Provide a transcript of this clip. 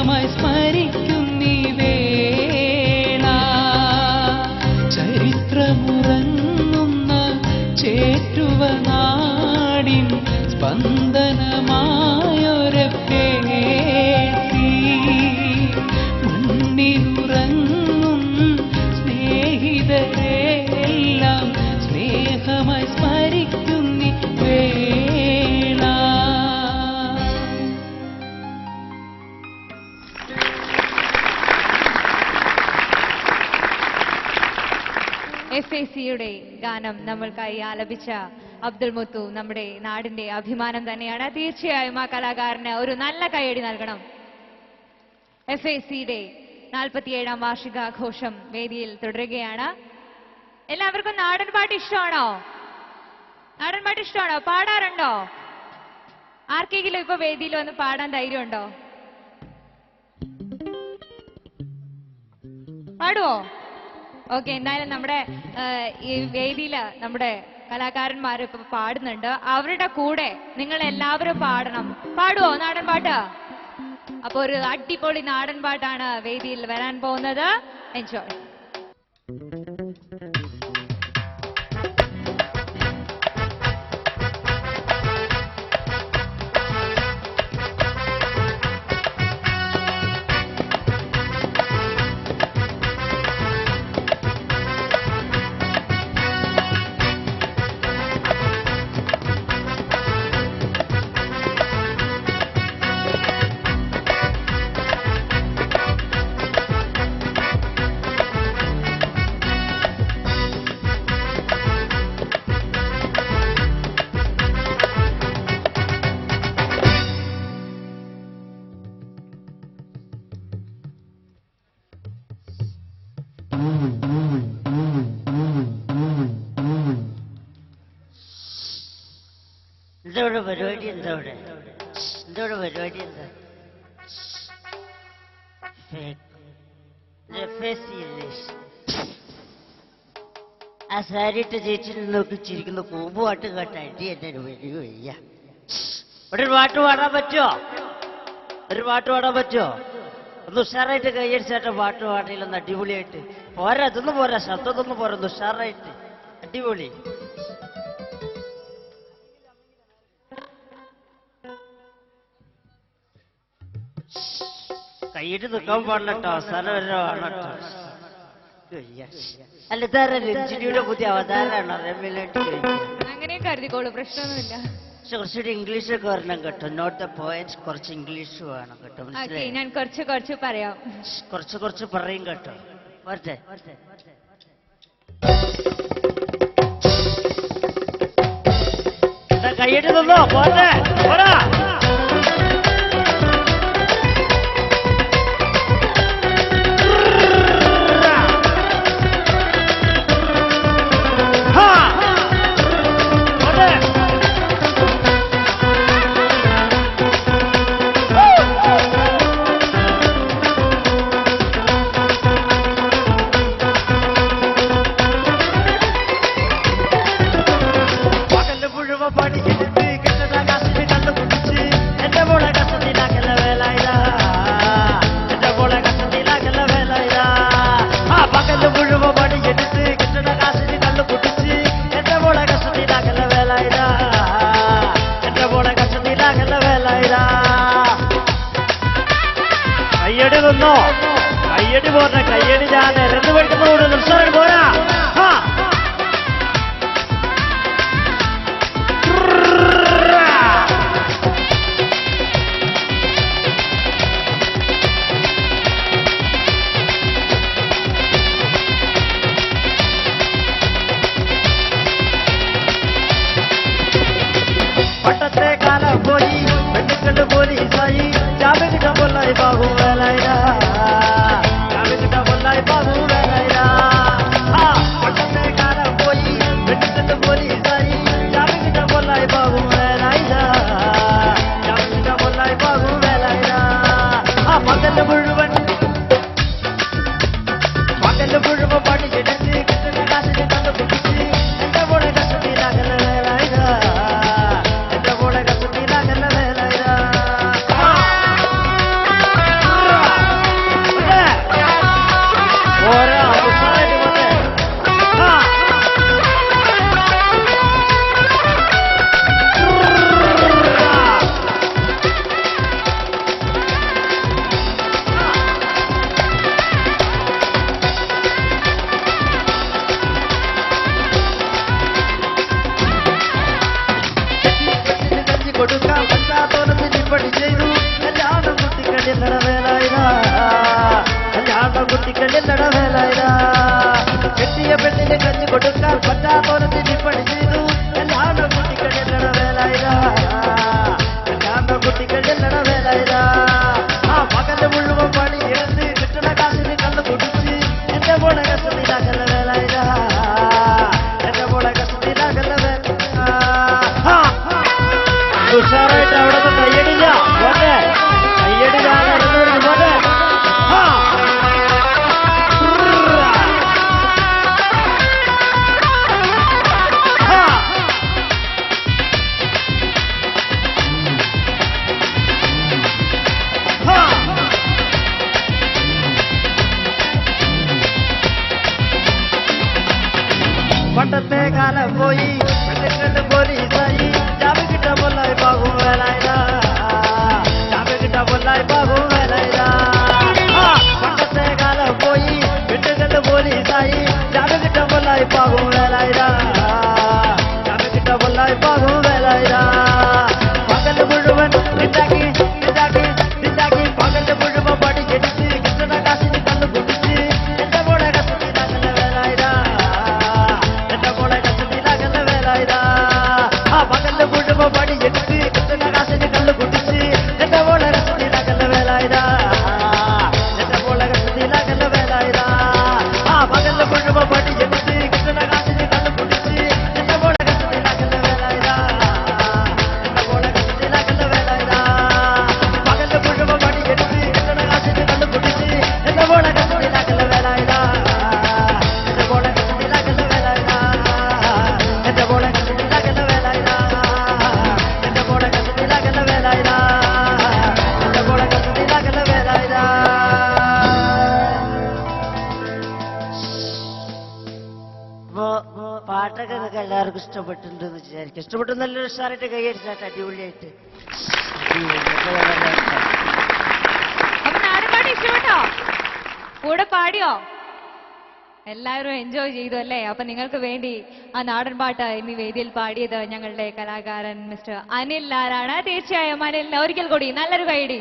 സ്നേഹമായി സ്മരിക്കുന്നീ വേള ചരിത്രമുറങ്ങുന്ന ചേറ്റുവ നാടിൻ സ്പന്ദനമായൊരു പേട്ടി മണ്ണിലുറങ്ങും സ്നേഹിതരെല്ലാം സ്നേഹമായി സ്മരിക്കുന്നീ വേള. FACയുടെ ഗാനം നമ്മൾക്കായി ആലപിച്ച അബ്ദുൾ മുത്തു നമ്മുടെ നാടിന്റെ അഭിമാനം തന്നെയാണ്. തീർച്ചയായും ആ കലാകാരന് ഒരു നല്ല കൈയടി നൽകണം. FACയുടെ 47ാം വാർഷികാഘോഷം വേദിയിൽ തുടരുകയാണ്. എല്ലാവർക്കും നാടൻ പാട്ട് ഇഷ്ടമാണോ? നാടൻ പാട്ട് ഇഷ്ടമാണോ? പാടാറുണ്ടോ? ആർക്കെങ്കിലും ഇപ്പൊ വേദിയിൽ വന്ന് പാടാൻ ധൈര്യമുണ്ടോ? പാടുവോ? ഓക്കെ, എന്തായാലും നമ്മുടെ ഈ വേദിയില് നമ്മുടെ കലാകാരന്മാർ ഇപ്പൊ പാടുന്നുണ്ട്. അവരുടെ കൂടെ നിങ്ങൾ എല്ലാവരും പാടണം. പാടുവോ നാടൻ പാട്ട്? അപ്പൊ ഒരു അടിപൊളി നാടൻ പാട്ടാണ് വേദിയിൽ വരാൻ പോകുന്നത്. എൻജോയ്. എന്തോടെ പരിപാടി? എന്തോടെ പരിപാടി? എന്താ ആ സാരിയിട്ട് ചേച്ചിനെ നോക്കി ചിരിക്കുന്ന കൂമ്പുപാട്ട് കേട്ട അടി എന്നെ വരി വയ്യ. ഒരു പാട്ട് പാടാൻ പറ്റുമോ? ഒന്ന് ഉഷാറായിട്ട് കൈയടിച്ചാട്ട പാട്ട് പാടിയില്ലെന്ന് അടിപൊളിയായിട്ട്. പോരാ, അതൊന്നും പോരാ, ശബ്ദത്തൊന്നും പോരാ, ഒന്ന് ഉഷാറായിട്ട് അടിപൊളി. കൈയിട്ട് നിൽക്കാൻ പാടില്ലട്ടോ, അവസാനം വരെ വേണട്ടോ. അല്ല, ഇതാരാ രഞ്ജിനിയുടെ പുതിയ അവതാരമാണോ? റെമിലായിട്ട് അങ്ങനെ കരുതിക്കോളൂ, പ്രശ്നമൊന്നുമില്ല. പക്ഷെ കുറച്ചുകൂടി ഇംഗ്ലീഷൊക്കെ വരണം കേട്ടോ. നോട്ട് ദ പോയിന്റ്സ്, കുറച്ച് ഇംഗ്ലീഷ് വേണം കേട്ടോ. ഞാൻ കുറച്ച് പറയാം. കുറച്ച് പറയും കേട്ടോ. വരട്ടെ. കൈയിട്ട് നിന്നോ, പോട്ടെ, പോരാ. കയ്യടി പോരാ, കയ്യടി ഞാൻ ഇറന്നു പഠിക്കുന്നതോട് നിർത്താൻ പോരാ. പട്ടത്തെ കാലം പോയി, പെണ്ണുക്കളുടെ പോലീസായി, ജാമ്യം കൊല്ലായി ബാബു വേലായിര. പട്ടത്തെ കാലം പോയി, പെണ്ണുക്കളുടെ പോലീസായി, ജാമ്യം കൊല്ലായി ബാബു വേലായിര. കൊല്ലായി ബാബു വേലായിര. പകല് മുഴുവൻ പണിയെടുത്ത് കിട്ടുന്ന കാശിന് കണ്ടു കുടിച്ച് എന്റെ മോളെ കഷ്ടത്തിലാകല വേലായിര. എന്റെ മോളെ കഷ്ടത്തിലാകല വേലായിര. കൊടുക്കാൻ പറ്റാത്തോരത്തിന് പണി ചെയ്തു കല്യാണം കുട്ടികളിൽ നടവേലായിര കല്യാണം കുട്ടികളിൽ നടവേലായിര കെട്ടിയ പെണ്ണിന് കഞ്ഞി കൊടുക്കാൻ പറ്റാത്തോരത്തിന് പണി ചെയ്തു കല്യാണം കുട്ടികളിൽ നടവേലായിര കല്യാണം കുട്ടികളിൽ നടവേലായിര ആ പകല് മുഴുവൻ പണി എടുത്ത് കിട്ടണ കാശിന് കള്ളു കുടിച്ച് എന്റെ മോളെ കസത്തിലാകല്ല വേലായിര എന്റെ മോളെ കസത്തിലാകല്ല ഉഷാറായിട്ട് അവിടെ നിന്ന് കയ്യടില്ല പോട്ടെ കയ്യടി ഞാനറിഞ്ഞു പോട്ടെ പണ്ടത്തെ കാലം പോയി പെണ്ണുങ്ങളുടെ പോലീസായി ജാമ്യം കിട്ടാ പൊല്ലായി പാകും വേലായിര ജാമ്യം കിട്ടാ പൊല്ലായി പാകും വേലായിര പണ്ടത്തെ കാലം പോയി പെണ്ണുങ്ങളുടെ പോലീസായി ജാമ്യം കിട്ടാ പൊല്ലായി പാകും വേലായിര ജാമ്യം കിട്ടാ പൊല്ലായി പാകും വേലായിര പകല് മുഴുവൻ നിണ്ടാക്കി നിണ്ടാക്കി നിണ്ടാക്കി പകല് മുഴുവൻ പണി കെടിച്ച് കിട്ടണ കാശിന് കണ്ണു കുടിച്ച് എന്റെ മോളെ കസത്തിലാകല്ല വേലായിര എന്റെ മോളെ കസത്തിലാകല്ല വേലായിര ആ പകല് മുഴുവൻ പണി എടുത്ത് കിട്ടണ കാശിന് കള്ളു കുടിച്ച് എന്റെ മോളെ കസത്തിലാകല്ല വേലായിര എന്റെ മോളെ കസത്തിലാകല്ല വേലായിര ആ പകല് മുഴുവൻ പണി എടുത്ത് കിട്ടണ കാശിന് കള്ളു കുടിച്ച് എന്റെ മോളെ കസത്തിലാകല്ല വേലായിര എന്റെ മോളെ കസത്തിലാകല്ല വേലായിര പകല് മുഴുവൻ പണി എടുത്ത് കിട്ടണ കാശിന് കള്ളു കുടിച്ച് എന്റെ മോളെ കസത്തിലാകല്ല വേലായിര എന്റെ മോളെ കസത്തിലാകല്ല വേലായിര എന്റെ മോളെ കസത്തിലാകല്ല വേലായിര എന്റെ മോളെ കസത്തിലാകല്ല വേലായിര എന്റെ മോളെ കസത്തിലാകല്ല വേലായിര പാട്ടൊക്കെ നിങ്ങൾക്ക് എല്ലാവർക്കും ഇഷ്ടപ്പെട്ടിട്ടുണ്ടെന്ന് വിചാരിക്കും ഇഷ്ടപ്പെട്ടു നല്ലൊരു ഉഷാറായിട്ട് കൈയടിച്ചാട്ട് അടിപൊളിയായിട്ട് അപ്പൊ നാടൻപാട്ട് ഇഷ്ടപ്പെട്ടോ? കൂടെ പാടിയോ? എല്ലാവരും എൻജോയ് ചെയ്തു അല്ലേ? അപ്പൊ നിങ്ങൾക്ക് വേണ്ടി ആ നാടൻ പാട്ട് ഇന്ന് വേദിയിൽ പാടിയത് ഞങ്ങളുടെ കലാകാരൻ മിസ്റ്റർ അനിൽ ലാലാണ്. തീർച്ചയായും അനിലിന് ഒരിക്കൽ കൂടി നല്ലൊരു കൈയടി.